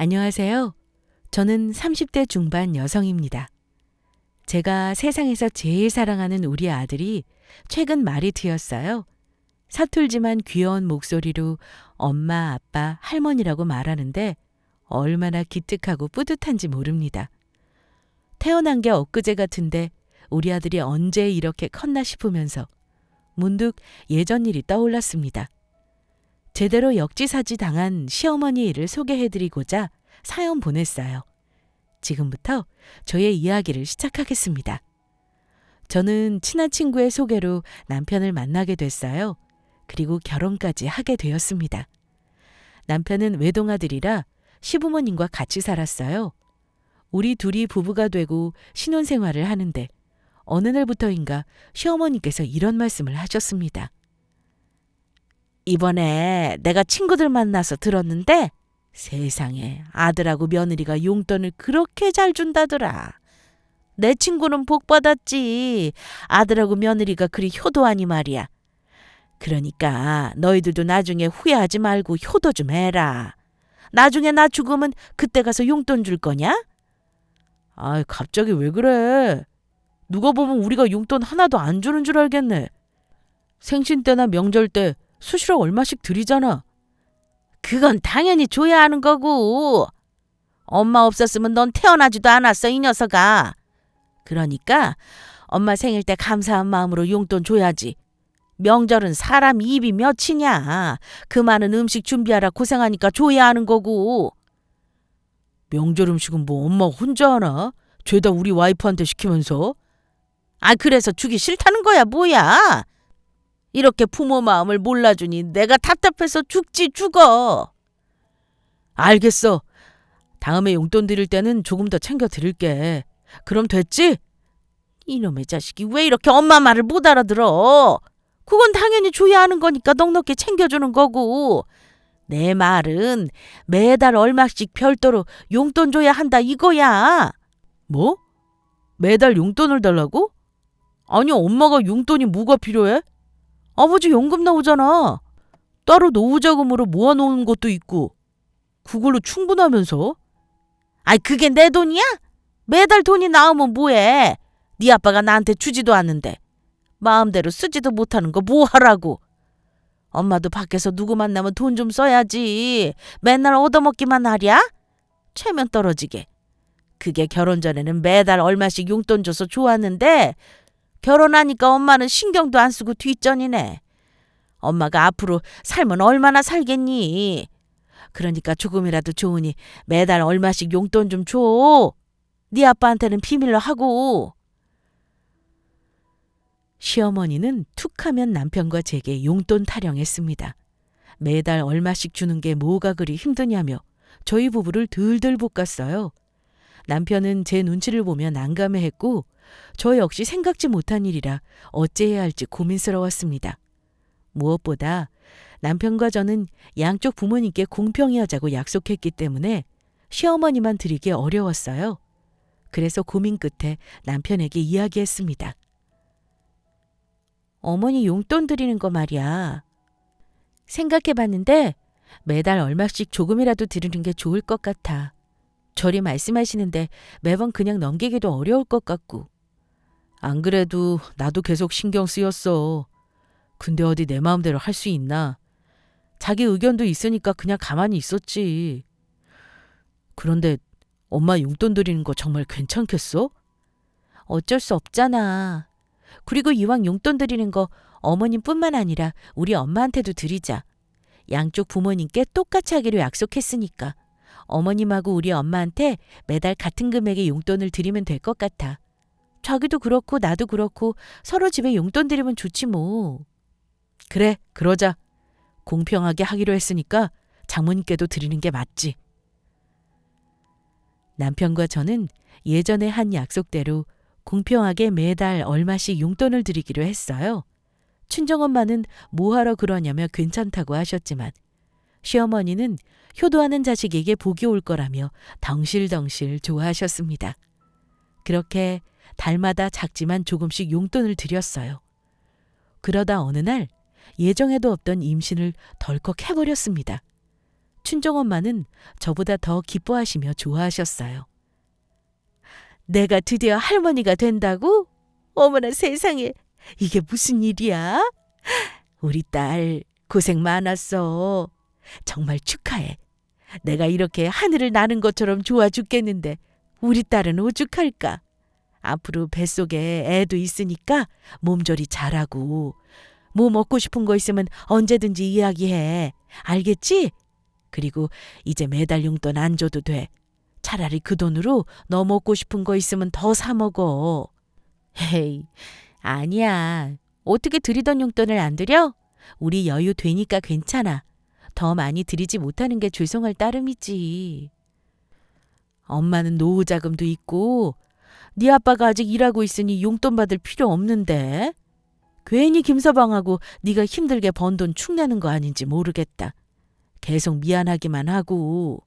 안녕하세요. 저는 30대 중반 여성입니다. 제가 세상에서 제일 사랑하는 우리 아들이 최근 말이 트였어요. 서툴지만 귀여운 목소리로 엄마, 아빠, 할머니라고 말하는데 얼마나 기특하고 뿌듯한지 모릅니다. 태어난 게 엊그제 같은데 우리 아들이 언제 이렇게 컸나 싶으면서 문득 예전 일이 떠올랐습니다. 제대로 역지사지 당한 시어머니 일을 소개해드리고자 사연 보냈어요. 지금부터 저의 이야기를 시작하겠습니다. 저는 친한 친구의 소개로 남편을 만나게 됐어요. 그리고 결혼까지 하게 되었습니다. 남편은 외동아들이라 시부모님과 같이 살았어요. 우리 둘이 부부가 되고 신혼생활을 하는데 어느 날부터인가 시어머니께서 이런 말씀을 하셨습니다. 이번에 내가 친구들 만나서 들었는데 세상에 아들하고 며느리가 용돈을 그렇게 잘 준다더라. 내 친구는 복 받았지. 아들하고 며느리가 그리 효도하니 말이야. 그러니까 너희들도 나중에 후회하지 말고 효도 좀 해라. 나중에 나 죽으면 그때 가서 용돈 줄 거냐? 아이, 갑자기 왜 그래? 누가 보면 우리가 용돈 하나도 안 주는 줄 알겠네. 생신 때나 명절 때 수시로 얼마씩 드리잖아. 그건 당연히 줘야 하는 거고. 엄마 없었으면 넌 태어나지도 않았어, 이 녀석아. 그러니까 엄마 생일 때 감사한 마음으로 용돈 줘야지. 명절은 사람 입이 몇이냐. 그 많은 음식 준비하라 고생하니까 줘야 하는 거고. 명절 음식은 뭐 엄마 혼자 하나? 죄다 우리 와이프한테 시키면서. 아, 그래서 주기 싫다는 거야, 뭐야? 이렇게 부모 마음을 몰라주니 내가 답답해서 죽지 죽어. 알겠어. 다음에 용돈 드릴 때는 조금 더 챙겨 드릴게. 그럼 됐지? 이놈의 자식이 왜 이렇게 엄마 말을 못 알아들어? 그건 당연히 줘야 하는 거니까 넉넉히 챙겨주는 거고. 내 말은 매달 얼마씩 별도로 용돈 줘야 한다 이거야. 뭐? 매달 용돈을 달라고? 아니, 엄마가 용돈이 뭐가 필요해? 아버지 연금 나오잖아. 따로 노후자금으로 모아놓은 것도 있고. 그걸로 충분하면서. 아이, 그게 내 돈이야? 매달 돈이 나오면 뭐해? 네 아빠가 나한테 주지도 않는데. 마음대로 쓰지도 못하는 거 뭐 하라고. 엄마도 밖에서 누구 만나면 돈 좀 써야지. 맨날 얻어먹기만 하랴? 체면 떨어지게. 그게 결혼 전에는 매달 얼마씩 용돈 줘서 좋았는데 결혼하니까 엄마는 신경도 안 쓰고 뒷전이네. 엄마가 앞으로 살면 얼마나 살겠니? 그러니까 조금이라도 좋으니 매달 얼마씩 용돈 좀 줘. 네 아빠한테는 비밀로 하고. 시어머니는 툭하면 남편과 제게 용돈 타령했습니다. 매달 얼마씩 주는 게 뭐가 그리 힘드냐며 저희 부부를 들들 볶았어요. 남편은 제 눈치를 보며 난감해했고 저 역시 생각지 못한 일이라 어찌해야 할지 고민스러웠습니다. 무엇보다 남편과 저는 양쪽 부모님께 공평히 하자고 약속했기 때문에 시어머니만 드리기 어려웠어요. 그래서 고민 끝에 남편에게 이야기했습니다. 어머니 용돈 드리는 거 말이야. 생각해봤는데 매달 얼마씩 조금이라도 드리는 게 좋을 것 같아. 저리 말씀하시는데 매번 그냥 넘기기도 어려울 것 같고. 안 그래도 나도 계속 신경 쓰였어. 근데 어디 내 마음대로 할 수 있나. 자기 의견도 있으니까 그냥 가만히 있었지. 그런데 엄마 용돈 드리는 거 정말 괜찮겠어? 어쩔 수 없잖아. 그리고 이왕 용돈 드리는 거 어머님뿐만 아니라 우리 엄마한테도 드리자. 양쪽 부모님께 똑같이 하기로 약속했으니까. 어머님하고 우리 엄마한테 매달 같은 금액의 용돈을 드리면 될 것 같아. 자기도 그렇고 나도 그렇고 서로 집에 용돈 드리면 좋지 뭐. 그래, 그러자. 공평하게 하기로 했으니까 장모님께도 드리는 게 맞지. 남편과 저는 예전에 한 약속대로 공평하게 매달 얼마씩 용돈을 드리기로 했어요. 친정엄마는 뭐하러 그러냐며 괜찮다고 하셨지만 시어머니는 효도하는 자식에게 복이 올 거라며 덩실덩실 좋아하셨습니다. 그렇게 달마다 작지만 조금씩 용돈을 드렸어요. 그러다 어느 날 예정에도 없던 임신을 덜컥 해버렸습니다. 친정엄마는 저보다 더 기뻐하시며 좋아하셨어요. 내가 드디어 할머니가 된다고? 어머나 세상에, 이게 무슨 일이야? 우리 딸 고생 많았어. 정말 축하해. 내가 이렇게 하늘을 나는 것처럼 좋아 죽겠는데 우리 딸은 오죽할까? 앞으로 뱃속에 애도 있으니까 몸조리 잘하고 뭐 먹고 싶은 거 있으면 언제든지 이야기해. 알겠지? 그리고 이제 매달 용돈 안 줘도 돼. 차라리 그 돈으로 너 먹고 싶은 거 있으면 더 사 먹어. 헤이, 아니야. 어떻게 드리던 용돈을 안 드려? 우리 여유 되니까 괜찮아. 더 많이 드리지 못하는 게 죄송할 따름이지. 엄마는 노후 자금도 있고 네 아빠가 아직 일하고 있으니 용돈 받을 필요 없는데. 괜히 김서방하고 네가 힘들게 번 돈 축내는 거 아닌지 모르겠다. 계속 미안하기만 하고.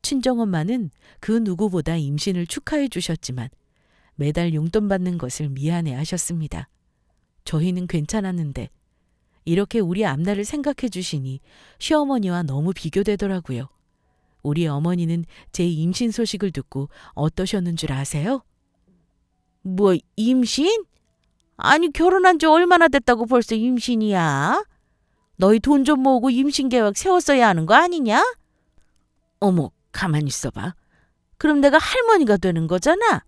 친정엄마는 그 누구보다 임신을 축하해 주셨지만 매달 용돈 받는 것을 미안해 하셨습니다. 저희는 괜찮았는데 이렇게 우리 앞날을 생각해 주시니 시어머니와 너무 비교되더라고요. 우리 어머니는 제 임신 소식을 듣고 어떠셨는 줄 아세요? 뭐 임신? 아니 결혼한 지 얼마나 됐다고 벌써 임신이야? 너희 돈 좀 모으고 임신 계획 세웠어야 하는 거 아니냐? 어머, 가만히 있어봐. 그럼 내가 할머니가 되는 거잖아.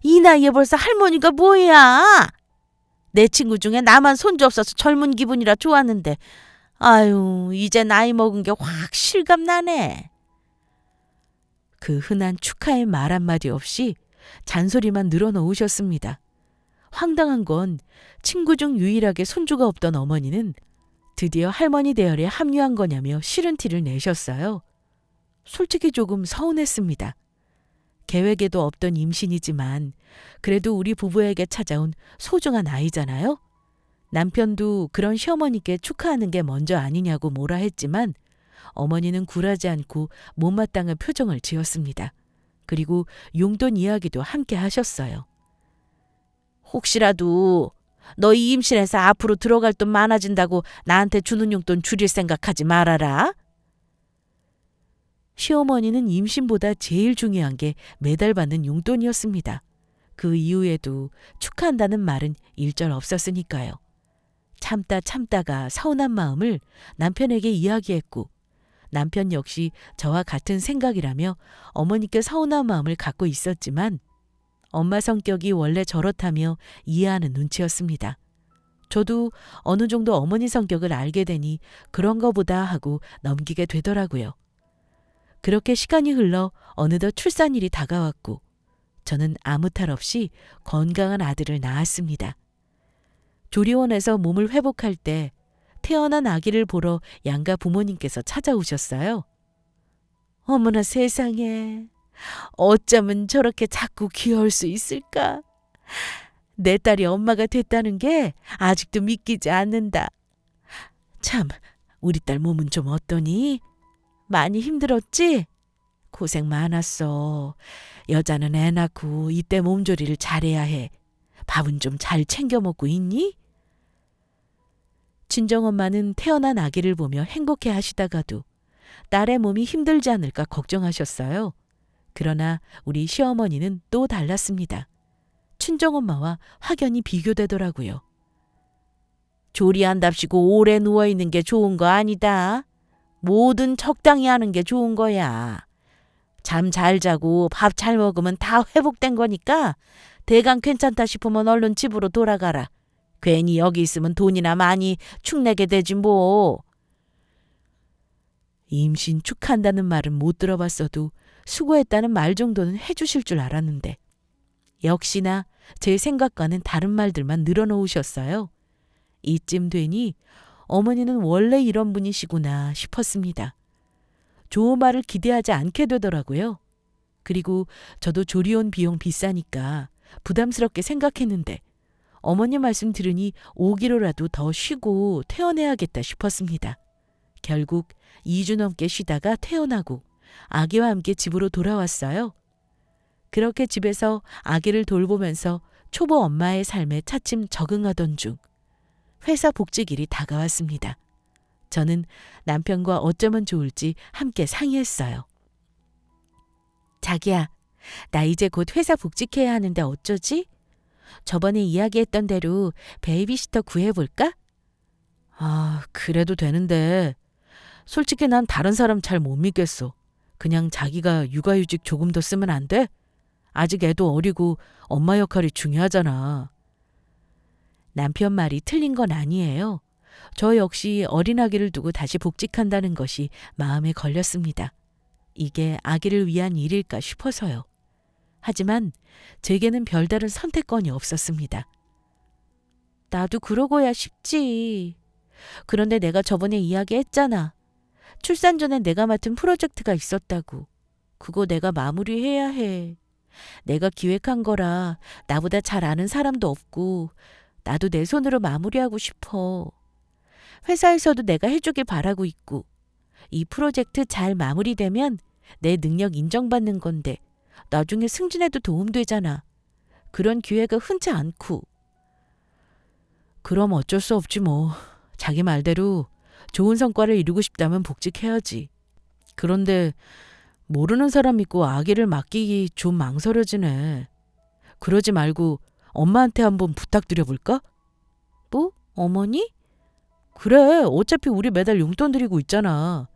이 나이에 벌써 할머니가 뭐야? 내 친구 중에 나만 손주 없어서 젊은 기분이라 좋았는데 아유 이제 나이 먹은 게 확 실감나네. 그 흔한 축하의 말 한마디 없이 잔소리만 늘어놓으셨습니다. 황당한 건 친구 중 유일하게 손주가 없던 어머니는 드디어 할머니 대열에 합류한 거냐며 싫은 티를 내셨어요. 솔직히 조금 서운했습니다. 계획에도 없던 임신이지만 그래도 우리 부부에게 찾아온 소중한 아이잖아요. 남편도 그런 시어머니께 축하하는 게 먼저 아니냐고 뭐라 했지만 어머니는 굴하지 않고 못마땅한 표정을 지었습니다. 그리고 용돈 이야기도 함께 하셨어요. 혹시라도 너희 임신해서 앞으로 들어갈 돈 많아진다고 나한테 주는 용돈 줄일 생각하지 말아라. 시어머니는 임신보다 제일 중요한 게 매달 받는 용돈이었습니다. 그 이후에도 축하한다는 말은 일절 없었으니까요. 참다가 서운한 마음을 남편에게 이야기했고 남편 역시 저와 같은 생각이라며 어머니께 서운한 마음을 갖고 있었지만 엄마 성격이 원래 저렇다며 이해하는 눈치였습니다. 저도 어느 정도 어머니 성격을 알게 되니 그런가 보다 하고 넘기게 되더라고요. 그렇게 시간이 흘러 어느덧 출산일이 다가왔고 저는 아무 탈 없이 건강한 아들을 낳았습니다. 조리원에서 몸을 회복할 때 태어난 아기를 보러 양가 부모님께서 찾아오셨어요. 어머나 세상에, 어쩌면 저렇게 작고 귀여울 수 있을까? 내 딸이 엄마가 됐다는 게 아직도 믿기지 않는다. 참, 우리 딸 몸은 좀 어떠니? 많이 힘들었지? 고생 많았어. 여자는 애 낳고 이때 몸조리를 잘해야 해. 밥은 좀 잘 챙겨 먹고 있니? 친정엄마는 태어난 아기를 보며 행복해 하시다가도 딸의 몸이 힘들지 않을까 걱정하셨어요. 그러나 우리 시어머니는 또 달랐습니다. 친정엄마와 확연히 비교되더라고요. 조리한답시고 오래 누워있는 게 좋은 거 아니다. 뭐든 적당히 하는 게 좋은 거야. 잠 잘 자고 밥 잘 먹으면 다 회복된 거니까 대강 괜찮다 싶으면 얼른 집으로 돌아가라. 괜히 여기 있으면 돈이나 많이 축내게 되지 뭐. 임신 축하한다는 말은 못 들어봤어도 수고했다는 말 정도는 해주실 줄 알았는데 역시나 제 생각과는 다른 말들만 늘어놓으셨어요. 이쯤 되니 어머니는 원래 이런 분이시구나 싶었습니다. 좋은 말을 기대하지 않게 되더라고요. 그리고 저도 조리원 비용 비싸니까 부담스럽게 생각했는데 어머니 말씀 들으니 오기로라도 더 쉬고 퇴원해야겠다 싶었습니다. 결국 2주 넘게 쉬다가 퇴원하고 아기와 함께 집으로 돌아왔어요. 그렇게 집에서 아기를 돌보면서 초보 엄마의 삶에 차츰 적응하던 중 회사 복직일이 다가왔습니다. 저는 남편과 어쩌면 좋을지 함께 상의했어요. 자기야, 나 이제 곧 회사 복직해야 하는데 어쩌지? 저번에 이야기했던 대로 베이비시터 구해볼까? 아, 그래도 되는데. 솔직히 난 다른 사람 잘 못 믿겠어. 그냥 자기가 육아휴직 조금 더 쓰면 안 돼? 아직 애도 어리고 엄마 역할이 중요하잖아. 남편 말이 틀린 건 아니에요. 저 역시 어린 아기를 두고 다시 복직한다는 것이 마음에 걸렸습니다. 이게 아기를 위한 일일까 싶어서요. 하지만 제게는 별다른 선택권이 없었습니다. 나도 그러고야 싶지. 그런데 내가 저번에 이야기했잖아. 출산 전에 내가 맡은 프로젝트가 있었다고. 그거 내가 마무리해야 해. 내가 기획한 거라 나보다 잘 아는 사람도 없고 나도 내 손으로 마무리하고 싶어. 회사에서도 내가 해주길 바라고 있고 이 프로젝트 잘 마무리되면 내 능력 인정받는 건데 나중에 승진에도 도움되잖아. 그런 기회가 흔치 않고. 그럼 어쩔 수 없지 뭐. 자기 말대로 좋은 성과를 이루고 싶다면 복직해야지. 그런데 모르는 사람 믿고 아기를 맡기기 좀 망설여지네. 그러지 말고 엄마한테 한번 부탁드려볼까? 뭐? 어머니? 그래, 어차피 우리 매달 용돈 드리고 있잖아.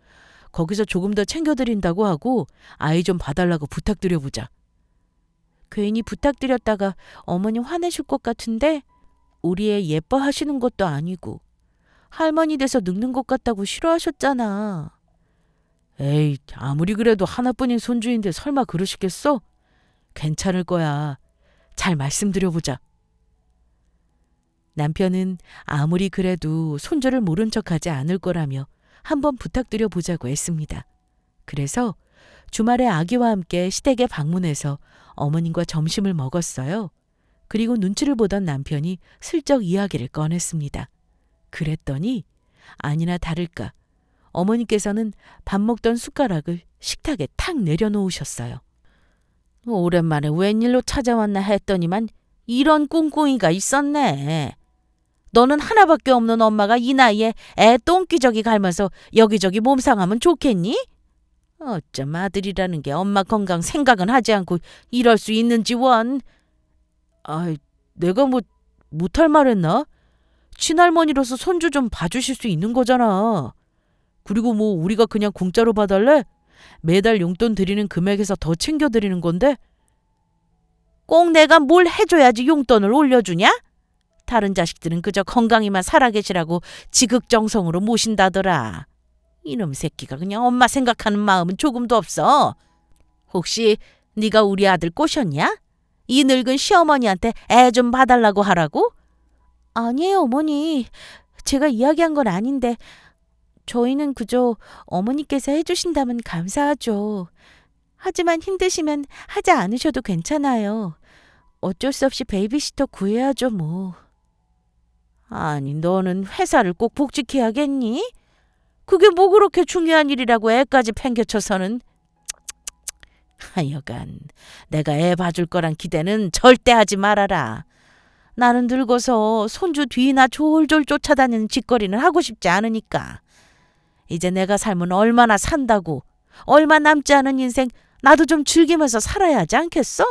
거기서 조금 더 챙겨드린다고 하고 아이 좀 봐달라고 부탁드려보자. 괜히 부탁드렸다가 어머니 화내실 것 같은데 우리 애 예뻐하시는 것도 아니고 할머니 돼서 늙는 것 같다고 싫어하셨잖아. 에이, 아무리 그래도 하나뿐인 손주인데 설마 그러시겠어? 괜찮을 거야. 잘 말씀드려보자. 남편은 아무리 그래도 손주를 모른 척하지 않을 거라며 한번 부탁드려 보자고 했습니다. 그래서 주말에 아기와 함께 시댁에 방문해서 어머님과 점심을 먹었어요. 그리고 눈치를 보던 남편이 슬쩍 이야기를 꺼냈습니다. 그랬더니 아니나 다를까 어머니께서는 밥 먹던 숟가락을 식탁에 탁 내려놓으셨어요. 오랜만에 웬일로 찾아왔나 했더니만 이런 꿍꿍이가 있었네. 너는 하나밖에 없는 엄마가 이 나이에 애 똥기저귀 갈면서 여기저기 몸상하면 좋겠니? 어쩜 아들이라는 게 엄마 건강 생각은 하지 않고 이럴 수 있는지 원. 아이, 내가 뭐 못할 말 했나? 친할머니로서 손주 좀 봐주실 수 있는 거잖아. 그리고 뭐 우리가 그냥 공짜로 봐달래? 매달 용돈 드리는 금액에서 더 챙겨드리는 건데? 꼭 내가 뭘 해줘야지 용돈을 올려주냐? 다른 자식들은 그저 건강히만 살아계시라고 지극정성으로 모신다더라. 이놈 새끼가 그냥 엄마 생각하는 마음은 조금도 없어. 혹시 네가 우리 아들 꼬셨냐? 이 늙은 시어머니한테 애 좀 봐달라고 하라고? 아니에요, 어머니. 제가 이야기한 건 아닌데 저희는 그저 어머니께서 해주신다면 감사하죠. 하지만 힘드시면 하지 않으셔도 괜찮아요. 어쩔 수 없이 베이비시터 구해야죠, 뭐. 아니, 너는 회사를 꼭 복직해야겠니? 그게 뭐 그렇게 중요한 일이라고 애까지 팽개쳐서는. 하여간 내가 애 봐줄 거란 기대는 절대 하지 말아라. 나는 늙어서 손주 뒤나 졸졸 쫓아다니는 짓거리는 하고 싶지 않으니까. 이제 내가 살면 얼마나 산다고. 얼마 남지 않은 인생 나도 좀 즐기면서 살아야 하지 않겠어?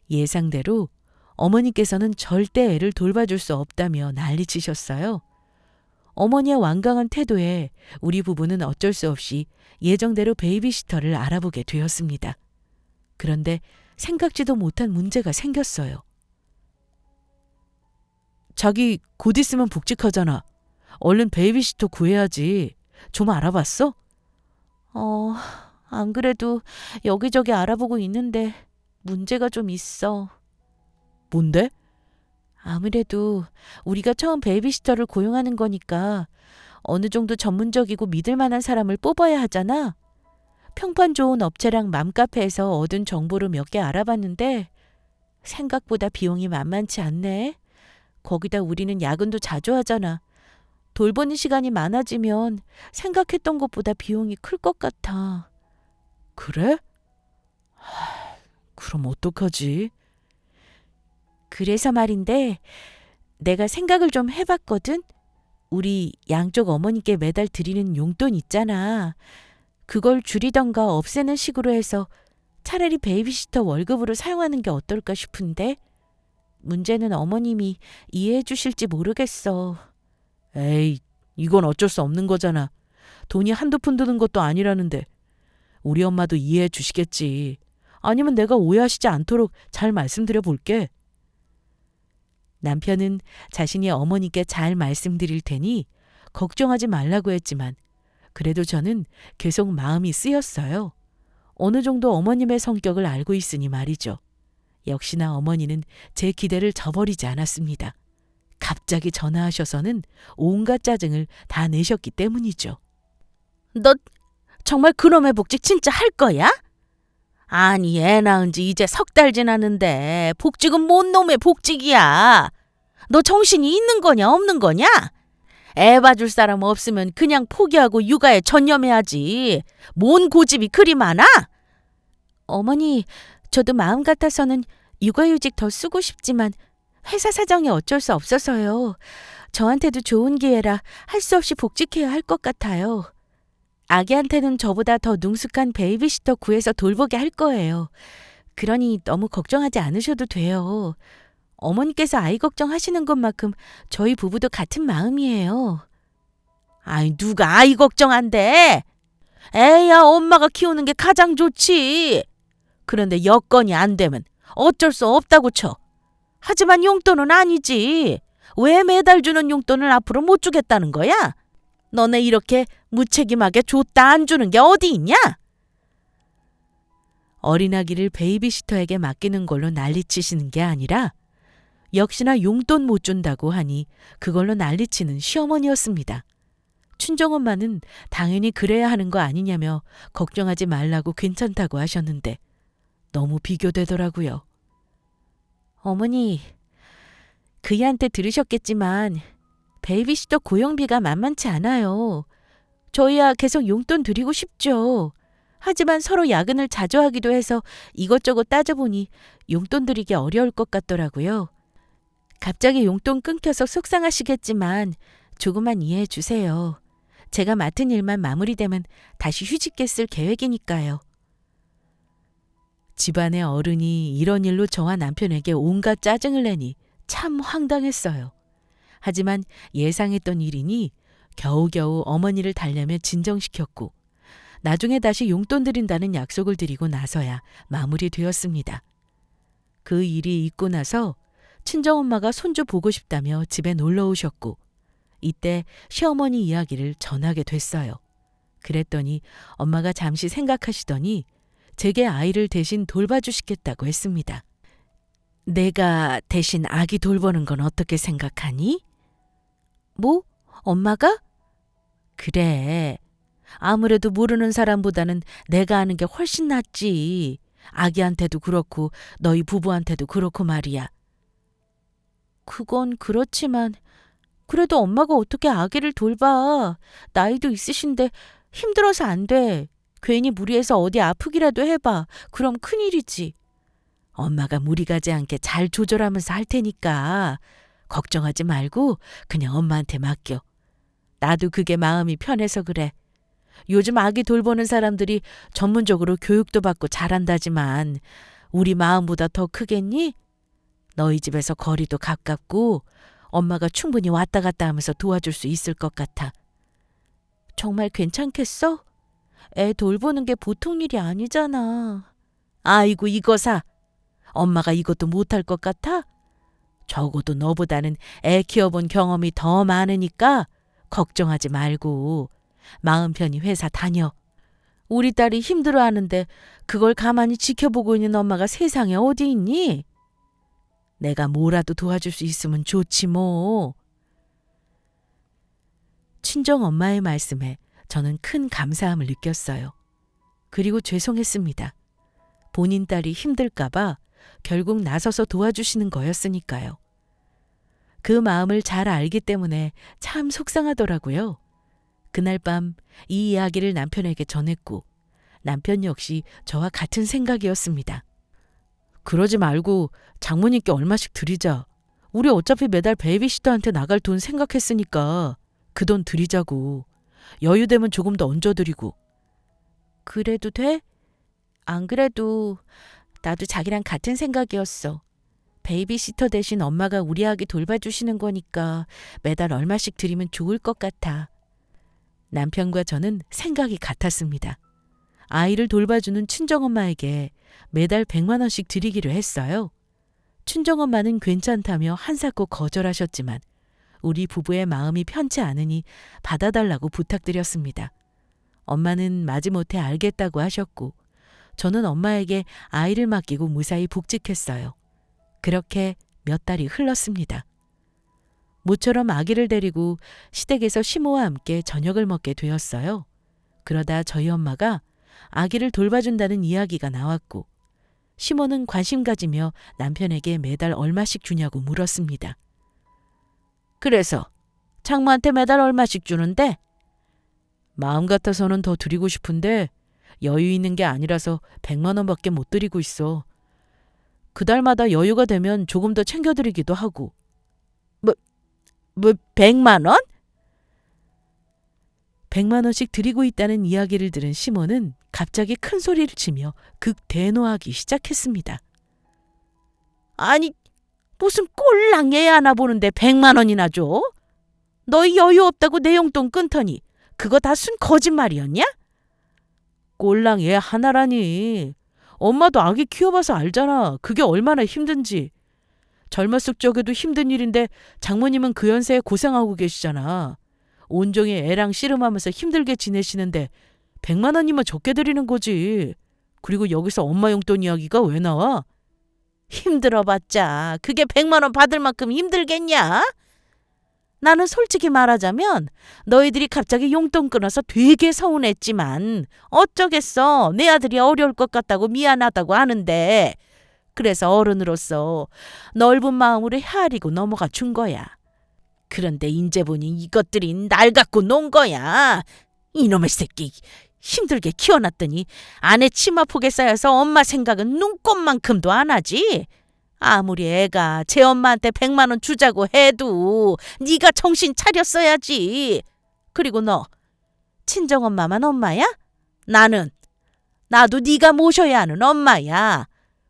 예상대로 어머니께서는 절대 애를 돌봐줄 수 없다며 난리치셨어요. 어머니의 완강한 태도에 우리 부부는 어쩔 수 없이 예정대로 베이비시터를 알아보게 되었습니다. 그런데 생각지도 못한 문제가 생겼어요. 자기 곧 있으면 복직하잖아. 얼른 베이비시터 구해야지. 좀 알아봤어? 안 그래도 여기저기 알아보고 있는데 문제가 좀 있어. 뭔데? 아무래도 우리가 처음 베이비시터를 고용하는 거니까 어느 정도 전문적이고 믿을 만한 사람을 뽑아야 하잖아. 평판 좋은 업체랑 맘카페에서 얻은 정보를 몇 개 알아봤는데 생각보다 비용이 만만치 않네. 거기다 우리는 야근도 자주 하잖아. 돌보는 시간이 많아지면 생각했던 것보다 비용이 클 것 같아. 그래? 그럼 어떡하지? 그래서 말인데 내가 생각을 좀 해봤거든. 우리 양쪽 어머니께 매달 드리는 용돈 있잖아. 그걸 줄이던가 없애는 식으로 해서 차라리 베이비시터 월급으로 사용하는 게 어떨까 싶은데 문제는 어머님이 이해해 주실지 모르겠어. 에이, 이건 어쩔 수 없는 거잖아. 돈이 한두 푼 드는 것도 아니라는데. 우리 엄마도 이해해 주시겠지. 아니면 내가 오해하시지 않도록 잘 말씀드려 볼게. 남편은 자신이 어머니께 잘 말씀드릴 테니 걱정하지 말라고 했지만 그래도 저는 계속 마음이 쓰였어요. 어느 정도 어머님의 성격을 알고 있으니 말이죠. 역시나 어머니는 제 기대를 저버리지 않았습니다. 갑자기 전화하셔서는 온갖 짜증을 다 내셨기 때문이죠. 너 정말 그놈의 복직 진짜 할 거야? 아니, 애 낳은 지 이제 3달 지났는데 복직은 뭔 놈의 복직이야? 너 정신이 있는 거냐 없는 거냐? 애 봐줄 사람 없으면 그냥 포기하고 육아에 전념해야지. 뭔 고집이 그리 많아? 어머니, 저도 마음 같아서는 육아휴직 더 쓰고 싶지만 회사 사정이 어쩔 수 없어서요. 저한테도 좋은 기회라 할 수 없이 복직해야 할 것 같아요. 아기한테는 저보다 더 능숙한 베이비시터 구해서 돌보게 할 거예요. 그러니 너무 걱정하지 않으셔도 돼요. 어머니께서 아이 걱정하시는 것만큼 저희 부부도 같은 마음이에요. 아이, 누가 아이 걱정한대? 애야 엄마가 키우는 게 가장 좋지. 그런데 여건이 안 되면 어쩔 수 없다고 쳐. 하지만 용돈은 아니지. 왜 매달 주는 용돈을 앞으로 못 주겠다는 거야? 너네 이렇게 무책임하게 줬다 안 주는 게 어디 있냐? 어린아기를 베이비시터에게 맡기는 걸로 난리치시는 게 아니라 역시나 용돈 못 준다고 하니 그걸로 난리치는 시어머니였습니다. 친정엄마는 당연히 그래야 하는 거 아니냐며 걱정하지 말라고 괜찮다고 하셨는데 너무 비교되더라고요. 어머니, 그이한테 들으셨겠지만 베이비시터 고용비가 만만치 않아요. 저희야 계속 용돈 드리고 싶죠. 하지만 서로 야근을 자주 하기도 해서 이것저것 따져보니 용돈 드리기 어려울 것 같더라고요. 갑자기 용돈 끊겨서 속상하시겠지만 조금만 이해해 주세요. 제가 맡은 일만 마무리되면 다시 휴직계 쓸 계획이니까요. 집안의 어른이 이런 일로 저와 남편에게 온갖 짜증을 내니 참 황당했어요. 하지만 예상했던 일이니 겨우겨우 어머니를 달래며 진정시켰고 나중에 다시 용돈 드린다는 약속을 드리고 나서야 마무리되었습니다. 그 일이 있고 나서 친정엄마가 손주 보고 싶다며 집에 놀러 오셨고 이때 시어머니 이야기를 전하게 됐어요. 그랬더니 엄마가 잠시 생각하시더니 제게 아이를 대신 돌봐주시겠다고 했습니다. 내가 대신 아기 돌보는 건 어떻게 생각하니? 뭐? 엄마가? 그래. 아무래도 모르는 사람보다는 내가 아는 게 훨씬 낫지. 아기한테도 그렇고 너희 부부한테도 그렇고 말이야. 그건 그렇지만 그래도 엄마가 어떻게 아기를 돌봐. 나이도 있으신데 힘들어서 안 돼. 괜히 무리해서 어디 아프기라도 해봐. 그럼 큰일이지. 엄마가 무리 가지 않게 잘 조절하면서 할 테니까 걱정하지 말고 그냥 엄마한테 맡겨. 나도 그게 마음이 편해서 그래. 요즘 아기 돌보는 사람들이 전문적으로 교육도 받고 잘한다지만 우리 마음보다 더 크겠니? 너희 집에서 거리도 가깝고 엄마가 충분히 왔다 갔다 하면서 도와줄 수 있을 것 같아. 정말 괜찮겠어? 애 돌보는 게 보통 일이 아니잖아. 아이고 이거사. 엄마가 이것도 못할 것 같아? 적어도 너보다는 애 키워본 경험이 더 많으니까 걱정하지 말고 마음 편히 회사 다녀. 우리 딸이 힘들어하는데 그걸 가만히 지켜보고 있는 엄마가 세상에 어디 있니? 내가 뭐라도 도와줄 수 있으면 좋지 뭐. 친정엄마의 말씀에 저는 큰 감사함을 느꼈어요. 그리고 죄송했습니다. 본인 딸이 힘들까봐 결국 나서서 도와주시는 거였으니까요. 그 마음을 잘 알기 때문에 참 속상하더라고요. 그날 밤 이 이야기를 남편에게 전했고 남편 역시 저와 같은 생각이었습니다. 그러지 말고 장모님께 얼마씩 드리자. 우리 어차피 매달 베이비시터한테 나갈 돈 생각했으니까 그 돈 드리자고. 여유되면 조금 더 얹어드리고. 그래도 돼? 안 그래도 나도 자기랑 같은 생각이었어. 베이비시터 대신 엄마가 우리 아기 돌봐주시는 거니까 매달 얼마씩 드리면 좋을 것 같아. 남편과 저는 생각이 같았습니다. 아이를 돌봐주는 친정엄마에게 매달 100만 원씩 드리기로 했어요. 친정엄마는 괜찮다며 한사코 거절하셨지만 우리 부부의 마음이 편치 않으니 받아달라고 부탁드렸습니다. 엄마는 마지못해 알겠다고 하셨고 저는 엄마에게 아이를 맡기고 무사히 복직했어요. 그렇게 몇 달이 흘렀습니다. 모처럼 아기를 데리고 시댁에서 시모와 함께 저녁을 먹게 되었어요. 그러다 저희 엄마가 아기를 돌봐준다는 이야기가 나왔고 시모는 관심 가지며 남편에게 매달 얼마씩 주냐고 물었습니다. 그래서 장모한테 매달 얼마씩 주는데? 마음 같아서는 더 드리고 싶은데 여유 있는 게 아니라서 100만 원밖에 못 드리고 있어. 그 달마다 여유가 되면 조금 더 챙겨드리기도 하고. 뭐 100만 원? 100만 원씩 드리고 있다는 이야기를 들은 시모는 갑자기 큰 소리를 치며 극대노하기 시작했습니다. 아니 무슨 꼴랑 애 하나 보는데 100만 원이나 줘? 너희 여유 없다고 내 용돈 끊더니 그거 다 순 거짓말이었냐? 꼴랑 애 하나라니. 엄마도 아기 키워봐서 알잖아. 그게 얼마나 힘든지. 젊었을 적에도 힘든 일인데 장모님은 그 연세에 고생하고 계시잖아. 온종일 애랑 씨름하면서 힘들게 지내시는데 100만 원이면 적게 드리는 거지. 그리고 여기서 엄마 용돈 이야기가 왜 나와? 힘들어봤자 그게 100만 원 받을 만큼 힘들겠냐? 나는 솔직히 말하자면 너희들이 갑자기 용돈 끊어서 되게 서운했지만 어쩌겠어. 내 아들이 어려울 것 같다고 미안하다고 하는데 그래서 어른으로서 넓은 마음으로 헤아리고 넘어가 준 거야. 그런데 인제 보니 이것들이 날 갖고 논 거야. 이놈의 새끼 힘들게 키워놨더니 아내 치마폭에 쌓여서 엄마 생각은 눈꼽만큼도 안 하지. 아무리 애가 제 엄마한테 100만 원 주자고 해도 네가 정신 차렸어야지. 그리고 너 친정엄마만 엄마야? 나도 네가 모셔야 하는 엄마야.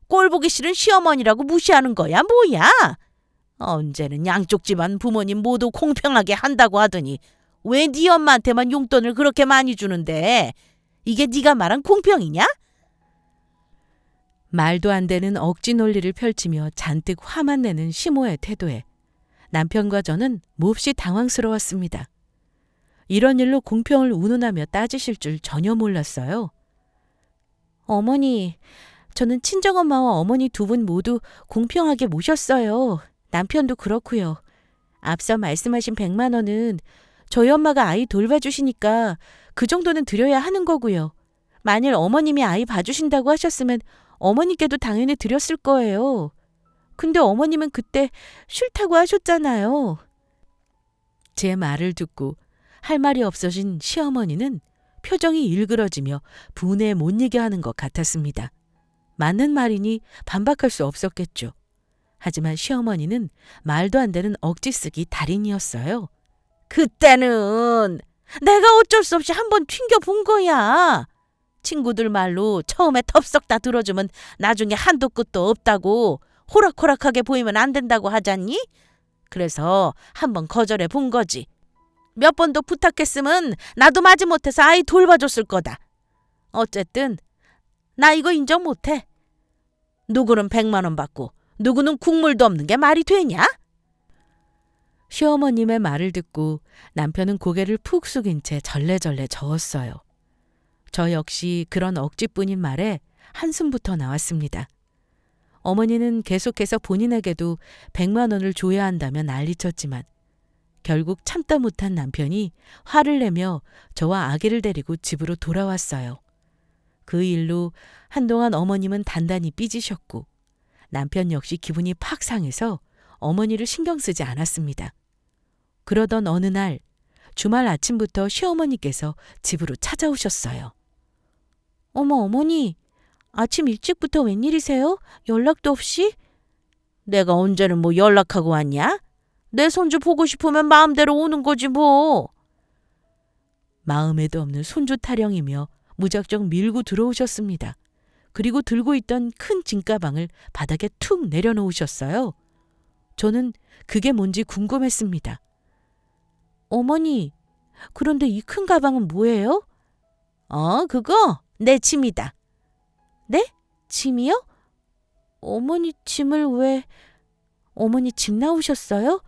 꼴 보기 싫은 시어머니라고 무시하는 거야 뭐야? 언제는 양쪽 집안 부모님 모두 공평하게 한다고 하더니 왜 네 엄마한테만 용돈을 그렇게 많이 주는데 이게 네가 말한 공평이냐? 말도 안 되는 억지 논리를 펼치며 잔뜩 화만 내는 시모의 태도에 남편과 저는 몹시 당황스러웠습니다. 이런 일로 공평을 운운하며 따지실 줄 전혀 몰랐어요. 어머니, 저는 친정엄마와 어머니 두 분 모두 공평하게 모셨어요. 남편도 그렇고요. 앞서 말씀하신 100만 원은 저희 엄마가 아이 돌봐주시니까 그 정도는 드려야 하는 거고요. 만일 어머님이 아이 봐주신다고 하셨으면 어머니께도 당연히 드렸을 거예요. 근데 어머님은 그때 싫다고 하셨잖아요. 제 말을 듣고 할 말이 없어진 시어머니는 표정이 일그러지며 분에 못 이게 하는 것 같았습니다. 맞는 말이니 반박할 수 없었겠죠. 하지만 시어머니는 말도 안 되는 억지 쓰기 달인이었어요. 그때는 내가 어쩔 수 없이 한번 튕겨본 거야. 친구들 말로 처음에 덥석 다 들어주면 나중에 한도 끝도 없다고 호락호락하게 보이면 안 된다고 하잖니? 그래서 한번 거절해 본 거지. 몇 번도 부탁했으면 나도 마지못해서 아이 돌봐줬을 거다. 어쨌든 나 이거 인정 못해. 누구는 100만 원 받고 누구는 국물도 없는 게 말이 되냐? 시어머님의 말을 듣고 남편은 고개를 푹 숙인 채 절레절레 저었어요. 저 역시 그런 억지뿐인 말에 한숨부터 나왔습니다. 어머니는 계속해서 본인에게도 100만 원을 줘야 한다며 난리쳤지만 결국 참다 못한 남편이 화를 내며 저와 아기를 데리고 집으로 돌아왔어요. 그 일로 한동안 어머님은 단단히 삐지셨고 남편 역시 기분이 팍 상해서 어머니를 신경 쓰지 않았습니다. 그러던 어느 날 주말 아침부터 시어머니께서 집으로 찾아오셨어요. 어머니, 아침 일찍부터 웬일이세요? 연락도 없이? 내가 언제는 뭐 연락하고 왔냐? 내 손주 보고 싶으면 마음대로 오는 거지 뭐. 마음에도 없는 손주 타령이며 무작정 밀고 들어오셨습니다. 그리고 들고 있던 큰 짐가방을 바닥에 툭 내려놓으셨어요. 저는 그게 뭔지 궁금했습니다. 어머니, 그런데 이 큰 가방은 뭐예요? 그거 내 짐이다. 네? 짐이요? 어머니 짐을 왜... 어머니 짐 나오셨어요?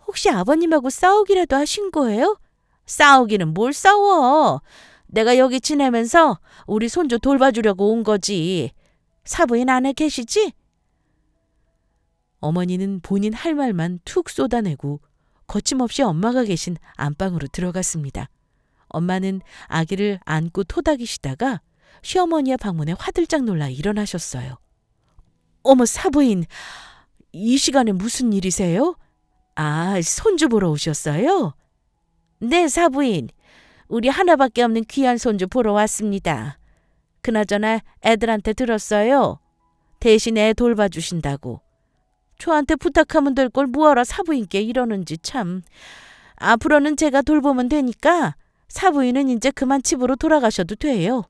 혹시 아버님하고 싸우기라도 하신 거예요? 싸우기는 뭘 싸워. 내가 여기 지내면서 우리 손주 돌봐주려고 온 거지. 사부인 안에 계시지? 어머니는 본인 할 말만 툭 쏟아내고 거침없이 엄마가 계신 안방으로 들어갔습니다. 엄마는 아기를 안고 토닥이시다가 시어머니의 방문에 화들짝 놀라 일어나셨어요. 어머 사부인, 이 시간에 무슨 일이세요? 손주 보러 오셨어요? 네 사부인, 우리 하나밖에 없는 귀한 손주 보러 왔습니다. 그나저나 애들한테 들었어요. 대신 애 돌봐주신다고. 저한테 부탁하면 될 걸 뭐하러 사부인께 이러는지 참. 앞으로는 제가 돌보면 되니까 사부인은 이제 그만 집으로 돌아가셔도 돼요.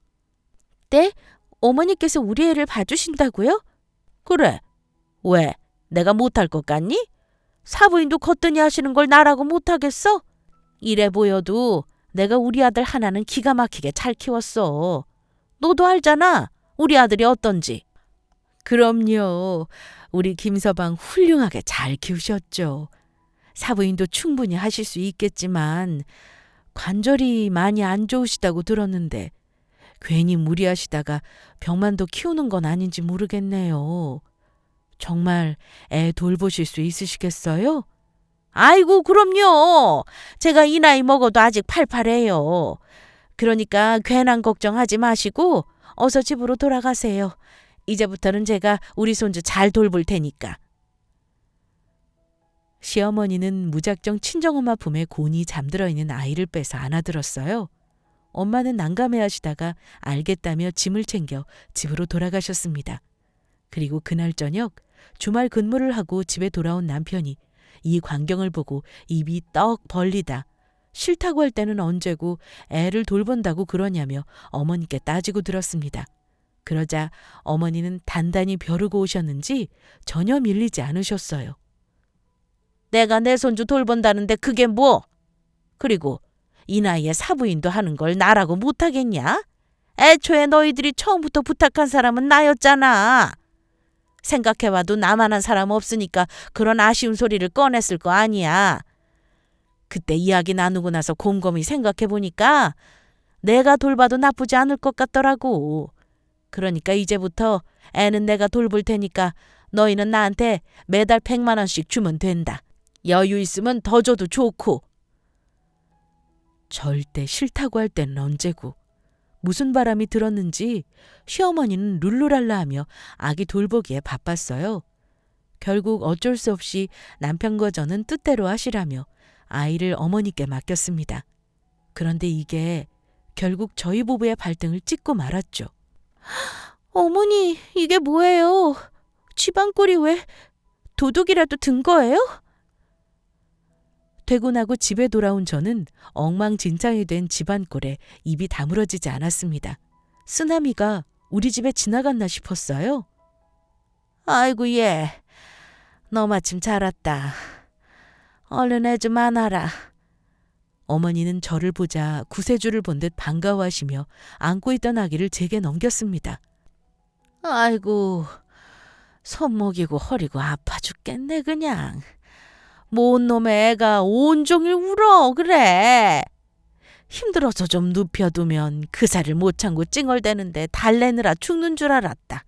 네? 어머니께서 우리 애를 봐주신다고요? 그래. 왜? 내가 못할 것 같니? 사부인도 거뜬히 하시는 걸 나라고 못하겠어? 이래 보여도 내가 우리 아들 하나는 기가 막히게 잘 키웠어. 너도 알잖아. 우리 아들이 어떤지. 그럼요. 우리 김서방 훌륭하게 잘 키우셨죠. 사부인도 충분히 하실 수 있겠지만 관절이 많이 안 좋으시다고 들었는데 괜히 무리하시다가 병만 더 키우는 건 아닌지 모르겠네요. 정말 애 돌보실 수 있으시겠어요? 아이고 그럼요. 제가 이 나이 먹어도 아직 팔팔해요. 그러니까 괜한 걱정하지 마시고 어서 집으로 돌아가세요. 이제부터는 제가 우리 손주 잘 돌볼 테니까. 시어머니는 무작정 친정엄마 품에 곤히 잠들어 있는 아이를 빼서 안아들었어요. 엄마는 난감해하시다가 알겠다며 짐을 챙겨 집으로 돌아가셨습니다. 그리고 그날 저녁 주말 근무를 하고 집에 돌아온 남편이 이 광경을 보고 입이 떡 벌리다 싫다고 할 때는 언제고 애를 돌본다고 그러냐며 어머니께 따지고 들었습니다. 그러자 어머니는 단단히 벼르고 오셨는지 전혀 밀리지 않으셨어요. 내가 내 손주 돌본다는데 그게 뭐? 그리고 이 나이에 사부인도 하는 걸 나라고 못하겠냐? 애초에 너희들이 처음부터 부탁한 사람은 나였잖아. 생각해봐도 나만한 사람 없으니까 그런 아쉬운 소리를 꺼냈을 거 아니야. 그때 이야기 나누고 나서 곰곰이 생각해보니까 내가 돌봐도 나쁘지 않을 것 같더라고. 그러니까 이제부터 애는 내가 돌볼 테니까 너희는 나한테 매달 100만 원씩 주면 된다. 여유 있으면 더 줘도 좋고. 절대 싫다고 할 때는 언제고 무슨 바람이 들었는지 시어머니는 룰루랄라하며 아기 돌보기에 바빴어요. 결국 어쩔 수 없이 남편과 저는 뜻대로 하시라며 아이를 어머니께 맡겼습니다. 그런데 이게 결국 저희 부부의 발등을 찍고 말았죠. 어머니, 이게 뭐예요? 집안꼴이 왜 도둑이라도 든 거예요? 퇴근하고 집에 돌아온 저는 엉망진창이 된 집안꼴에 입이 다물어지지 않았습니다. 쓰나미가 우리 집에 지나갔나 싶었어요. 아이고 얘, 너 마침 잘 왔다. 얼른 애 좀 안아라. 어머니는 저를 보자 구세주를 본 듯 반가워하시며 안고 있던 아기를 제게 넘겼습니다. 아이고, 손목이고 허리고 아파 죽겠네 그냥. 뭔 놈의 애가 온종일 울어 그래. 힘들어서 좀 눕혀두면 그 살을 못 참고 찡얼대는데 달래느라 죽는 줄 알았다.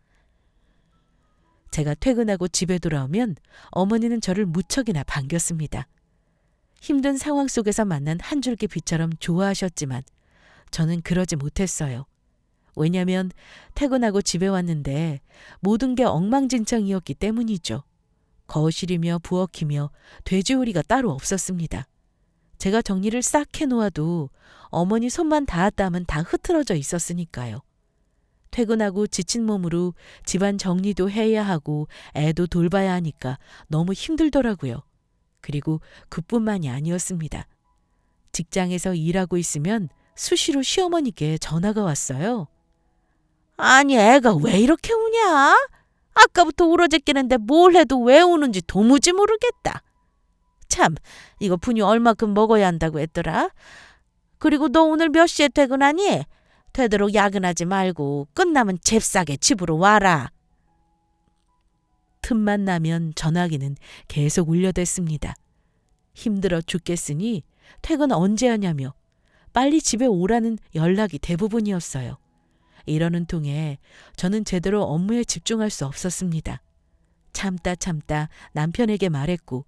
제가 퇴근하고 집에 돌아오면 어머니는 저를 무척이나 반겼습니다. 힘든 상황 속에서 만난 한 줄기 빛처럼 좋아하셨지만 저는 그러지 못했어요. 왜냐하면 퇴근하고 집에 왔는데 모든 게 엉망진창이었기 때문이죠. 거실이며 부엌이며 돼지우리가 따로 없었습니다. 제가 정리를 싹 해놓아도 어머니 손만 닿았다 하면 다 흐트러져 있었으니까요. 퇴근하고 지친 몸으로 집안 정리도 해야 하고 애도 돌봐야 하니까 너무 힘들더라고요. 그리고 그뿐만이 아니었습니다. 직장에서 일하고 있으면 수시로 시어머니께 전화가 왔어요. 아니 애가 왜 이렇게 우냐? 아까부터 울어제끼는데 뭘 해도 왜 우는지 도무지 모르겠다. 참, 이거 분유 얼마큼 먹어야 한다고 했더라. 그리고 너 오늘 몇 시에 퇴근하니? 되도록 야근하지 말고 끝나면 잽싸게 집으로 와라. 틈만 나면 전화기는 계속 울려댔습니다. 힘들어 죽겠으니 퇴근 언제 하냐며 빨리 집에 오라는 연락이 대부분이었어요. 이러는 통에 저는 제대로 업무에 집중할 수 없었습니다. 참다 남편에게 말했고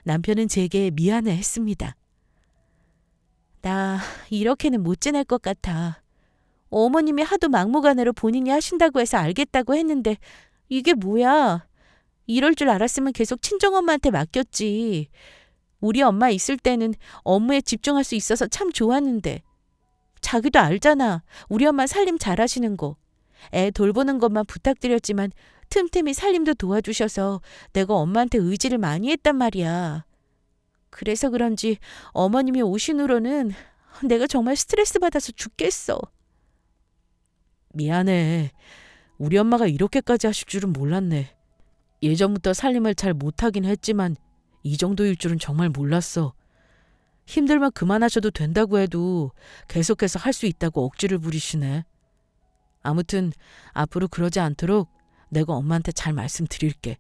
남편은 제게 미안해했습니다. 나 이렇게는 못 지낼 것 같아. 어머님이 하도 막무가내로 본인이 하신다고 해서 알겠다고 했는데 이게 뭐야. 이럴 줄 알았으면 계속 친정엄마한테 맡겼지. 우리 엄마 있을 때는 업무에 집중할 수 있어서 참 좋았는데. 자기도 알잖아. 우리 엄마 살림 잘하시는 거. 애 돌보는 것만 부탁드렸지만 틈틈이 살림도 도와주셔서 내가 엄마한테 의지를 많이 했단 말이야. 그래서 그런지 어머님이 오신 후로는 내가 정말 스트레스 받아서 죽겠어. 미안해. 우리 엄마가 이렇게까지 하실 줄은 몰랐네. 예전부터 살림을 잘 못하긴 했지만 이 정도일 줄은 정말 몰랐어. 힘들면 그만하셔도 된다고 해도 계속해서 할 수 있다고 억지를 부리시네. 아무튼 앞으로 그러지 않도록 내가 엄마한테 잘 말씀드릴게.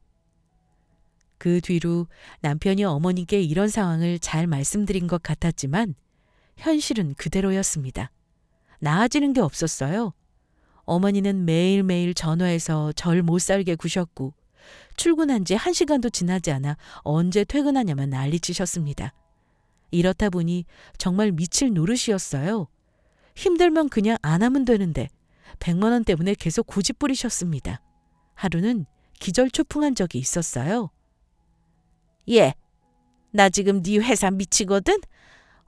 그 뒤로 남편이 어머니께 이런 상황을 잘 말씀드린 것 같았지만 현실은 그대로였습니다. 나아지는 게 없었어요. 어머니는 매일매일 전화해서 절 못 살게 구셨고 출근한 지 1시간도 지나지 않아 언제 퇴근하냐만 난리치셨습니다. 이렇다 보니 정말 미칠 노릇이었어요. 힘들면 그냥 안 하면 되는데 100만 원 때문에 계속 고집 부리셨습니다. 하루는 기절초풍한 적이 있었어요. 예, 나 지금 네 회사 미치거든?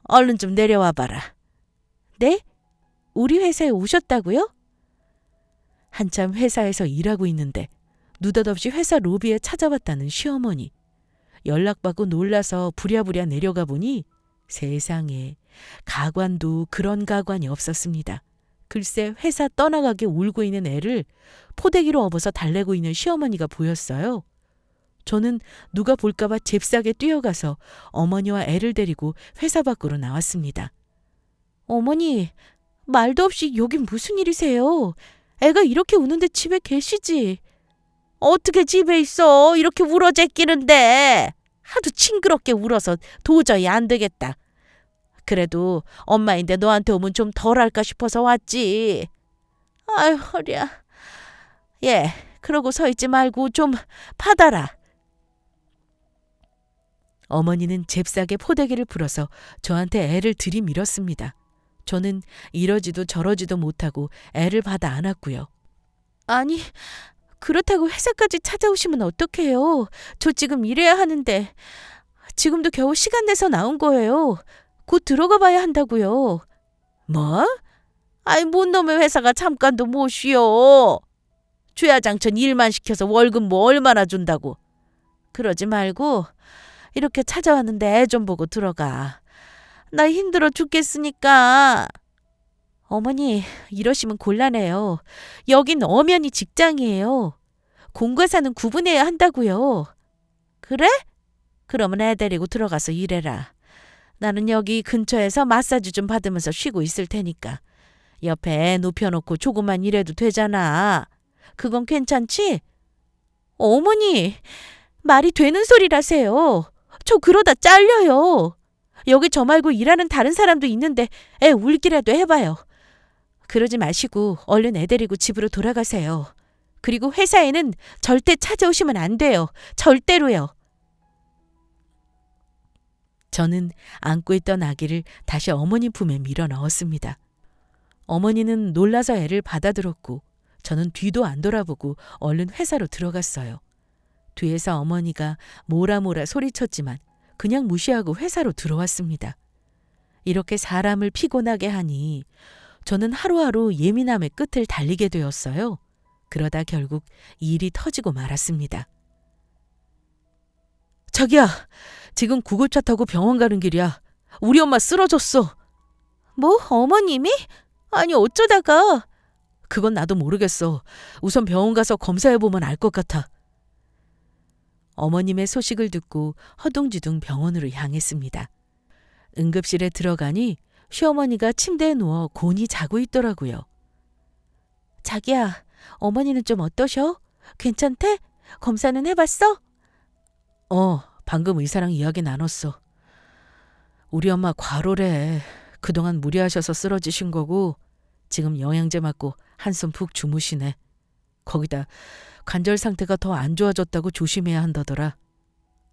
얼른 좀 내려와 봐라. 네? 우리 회사에 오셨다고요? 한참 회사에서 일하고 있는데 느닷없이 회사 로비에 찾아왔다는 시어머니. 연락받고 놀라서 부랴부랴 내려가 보니 세상에 가관도 그런 가관이 없었습니다. 글쎄 회사 떠나가게 울고 있는 애를 포대기로 업어서 달래고 있는 시어머니가 보였어요. 저는 누가 볼까봐 잽싸게 뛰어가서 어머니와 애를 데리고 회사 밖으로 나왔습니다. 어머니, 말도 없이 여긴 무슨 일이세요? 애가 이렇게 우는데 집에 계시지. 어떻게 집에 있어? 이렇게 울어 제끼는데. 하도 징그럽게 울어서 도저히 안 되겠다. 그래도 엄마인데 너한테 오면 좀 덜할까 싶어서 왔지. 아유 허리야. 예, 그러고 서 있지 말고 좀 받아라. 어머니는 잽싸게 포대기를 풀어서 저한테 애를 들이밀었습니다. 저는 이러지도 저러지도 못하고 애를 받아 안았고요. 아니, 그렇다고 회사까지 찾아오시면 어떡해요. 저 지금 일해야 하는데. 지금도 겨우 시간 내서 나온 거예요. 곧 들어가 봐야 한다고요. 뭐? 아이, 뭔 놈의 회사가 잠깐도 못 쉬어. 주야장천 일만 시켜서 월급 뭐 얼마나 준다고. 그러지 말고 이렇게 찾아왔는데 애 좀 보고 들어가. 나 힘들어 죽겠으니까. 어머니, 이러시면 곤란해요. 여긴 엄연히 직장이에요. 공과사는 구분해야 한다고요. 그래? 그러면 애 데리고 들어가서 일해라. 나는 여기 근처에서 마사지 좀 받으면서 쉬고 있을 테니까. 옆에 애 눕혀놓고 조금만 일해도 되잖아. 그건 괜찮지? 어머니, 말이 되는 소리라세요. 저 그러다 잘려요. 여기 저 말고 일하는 다른 사람도 있는데 애 울기라도 해봐요. 그러지 마시고 얼른 애 데리고 집으로 돌아가세요. 그리고 회사에는 절대 찾아오시면 안 돼요. 절대로요. 저는 안고 있던 아기를 다시 어머니 품에 밀어 넣었습니다. 어머니는 놀라서 애를 받아들었고 저는 뒤도 안 돌아보고 얼른 회사로 들어갔어요. 뒤에서 어머니가 뭐라 소리쳤지만 그냥 무시하고 회사로 들어왔습니다. 이렇게 사람을 피곤하게 하니 저는 하루하루 예민함의 끝을 달리게 되었어요. 그러다 결국 일이 터지고 말았습니다. 자기야, 지금 구급차 타고 병원 가는 길이야. 우리 엄마 쓰러졌어. 뭐, 어머님이? 아니, 어쩌다가? 그건 나도 모르겠어. 우선 병원 가서 검사해보면 알 것 같아. 어머님의 소식을 듣고 허둥지둥 병원으로 향했습니다. 응급실에 들어가니 시어머니가 침대에 누워 곤히 자고 있더라고요. 자기야, 어머니는 좀 어떠셔? 괜찮대? 검사는 해봤어? 방금 의사랑 이야기 나눴어. 우리 엄마 과로래. 그동안 무리하셔서 쓰러지신 거고 지금 영양제 맞고 한숨 푹 주무시네. 거기다 관절 상태가 더 안 좋아졌다고 조심해야 한다더라.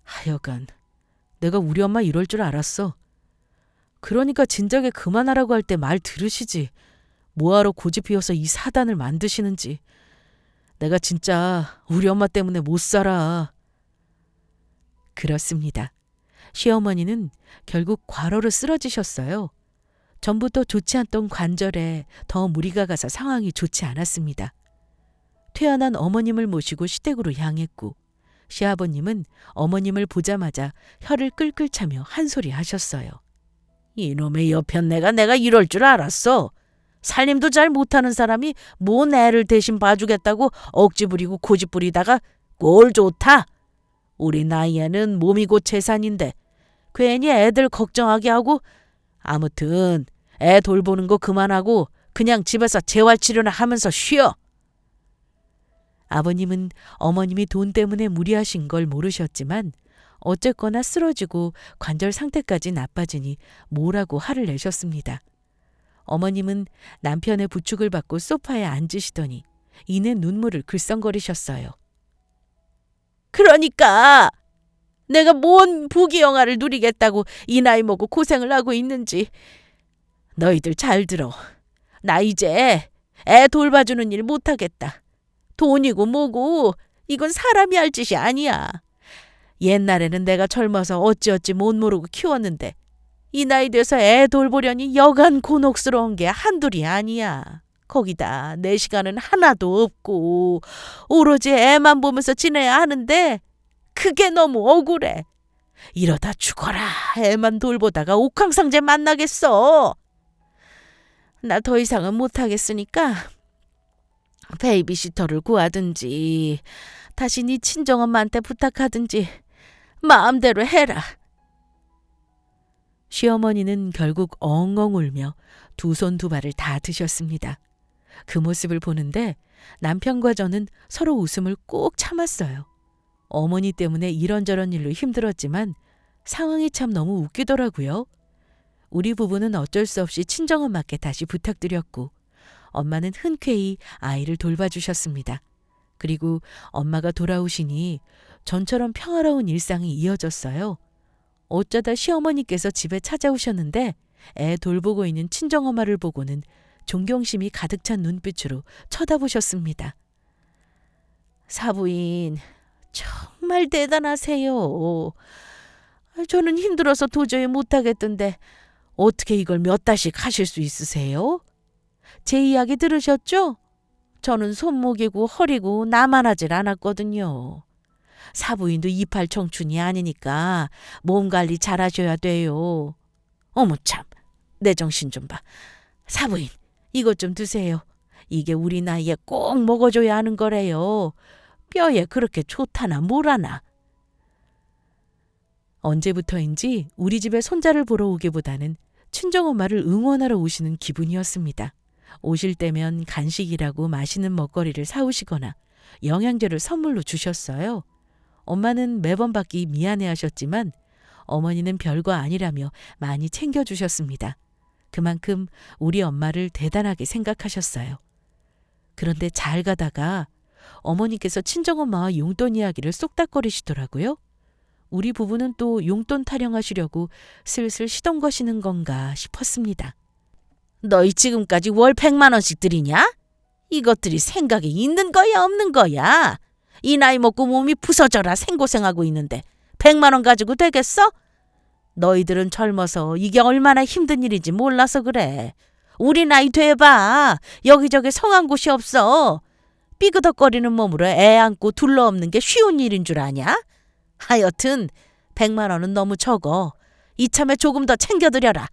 하여간 내가 우리 엄마 이럴 줄 알았어. 그러니까 진작에 그만하라고 할 때 말 들으시지. 뭐하러 고집 피워서 이 사단을 만드시는지. 내가 진짜 우리 엄마 때문에 못 살아. 그렇습니다. 시어머니는 결국 과로로 쓰러지셨어요. 전부터 좋지 않던 관절에 더 무리가 가서 상황이 좋지 않았습니다. 퇴원한 어머님을 모시고 시댁으로 향했고 시아버님은 어머님을 보자마자 혀를 끌끌 차며 한 소리 하셨어요. 이놈의 여편네가 이럴 줄 알았어. 살림도 잘 못하는 사람이 뭔 애를 대신 봐주겠다고 억지 부리고 고집 부리다가 꼴 좋다. 우리 나이에는 몸이 곧 재산인데 괜히 애들 걱정하게 하고 아무튼 애 돌보는 거 그만하고 그냥 집에서 재활치료나 하면서 쉬어. 아버님은 어머님이 돈 때문에 무리하신 걸 모르셨지만 어쨌거나 쓰러지고 관절 상태까지 나빠지니 뭐라고 화를 내셨습니다. 어머님은 남편의 부축을 받고 소파에 앉으시더니 이내 눈물을 글썽거리셨어요. 그러니까 내가 뭔 부귀영화를 누리겠다고 이 나이 먹고 고생을 하고 있는지. 너희들 잘 들어. 나 이제 애 돌봐주는 일 못하겠다. 돈이고 뭐고 이건 사람이 할 짓이 아니야. 옛날에는 내가 젊어서 어찌어찌 못 모르고 키웠는데 이 나이 돼서 애 돌보려니 여간 곤혹스러운 게 한둘이 아니야. 거기다 내 시간은 하나도 없고 오로지 애만 보면서 지내야 하는데 그게 너무 억울해. 이러다 죽어라. 애만 돌보다가 옥황상제 만나겠어. 나 더 이상은 못하겠으니까 베이비시터를 구하든지 다시 네 친정엄마한테 부탁하든지 마음대로 해라. 시어머니는 결국 엉엉 울며 두 손 두 발을 다 드셨습니다. 그 모습을 보는데 남편과 저는 서로 웃음을 꼭 참았어요. 어머니 때문에 이런저런 일로 힘들었지만 상황이 참 너무 웃기더라고요. 우리 부부는 어쩔 수 없이 친정엄마께 다시 부탁드렸고 엄마는 흔쾌히 아이를 돌봐주셨습니다. 그리고 엄마가 돌아오시니 전처럼 평화로운 일상이 이어졌어요. 어쩌다 시어머니께서 집에 찾아오셨는데 애 돌보고 있는 친정엄마를 보고는 존경심이 가득 찬 눈빛으로 쳐다보셨습니다. 사부인, 정말 대단하세요. 저는 힘들어서 도저히 못하겠던데 어떻게 이걸 몇 달씩 하실 수 있으세요? 제 이야기 들으셨죠? 저는 손목이고 허리고 나만하질 않았거든요. 사부인도 이팔 청춘이 아니니까 몸 관리 잘하셔야 돼요. 어머 참, 내 정신 좀 봐. 사부인, 이것 좀 드세요. 이게 우리 나이에 꼭 먹어줘야 하는 거래요. 뼈에 그렇게 좋다나 뭐라나. 언제부터인지 우리 집에 손자를 보러 오기보다는 친정엄마를 응원하러 오시는 기분이었습니다. 오실 때면 간식이라고 맛있는 먹거리를 사오시거나 영양제를 선물로 주셨어요. 엄마는 매번 받기 미안해하셨지만 어머니는 별거 아니라며 많이 챙겨주셨습니다. 그만큼 우리 엄마를 대단하게 생각하셨어요. 그런데 잘 가다가 어머니께서 친정엄마와 용돈 이야기를 쏙닥거리시더라고요. 우리 부부는 또 용돈 타령하시려고 슬슬 시동 거시는 건가 싶었습니다. 너희 지금까지 월 100만 원씩 들이냐? 이것들이 생각이 있는 거야 없는 거야? 이 나이 먹고 몸이 부서져라 생고생하고 있는데 100만 원 가지고 되겠어? 너희들은 젊어서 이게 얼마나 힘든 일인지 몰라서 그래. 우리 나이 돼봐. 여기저기 성한 곳이 없어. 삐그덕거리는 몸으로 애 안고 둘러엎는 게 쉬운 일인 줄 아냐? 하여튼 100만 원은 너무 적어. 이참에 조금 더 챙겨드려라.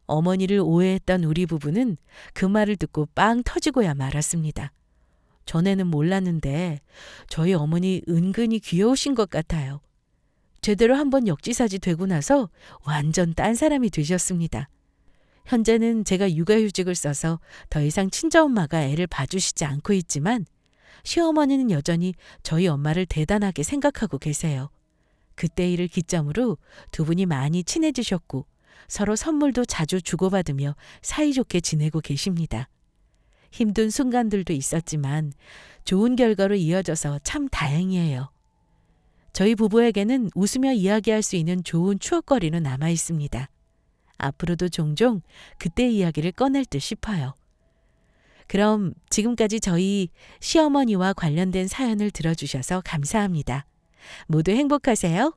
어머니를 오해했던 우리 부부는 그 말을 듣고 빵 터지고야 말았습니다. 전에는 몰랐는데 저희 어머니 은근히 귀여우신 것 같아요. 제대로 한번 역지사지 되고 나서 완전 딴 사람이 되셨습니다. 현재는 제가 육아휴직을 써서 더 이상 친정엄마가 애를 봐주시지 않고 있지만 시어머니는 여전히 저희 엄마를 대단하게 생각하고 계세요. 그때 일을 기점으로 두 분이 많이 친해지셨고 서로 선물도 자주 주고받으며 사이좋게 지내고 계십니다. 힘든 순간들도 있었지만 좋은 결과로 이어져서 참 다행이에요. 저희 부부에게는 웃으며 이야기할 수 있는 좋은 추억거리는 남아 있습니다. 앞으로도 종종 그때 이야기를 꺼낼 듯 싶어요. 그럼 지금까지 저희 시어머니와 관련된 사연을 들어주셔서 감사합니다. 모두 행복하세요.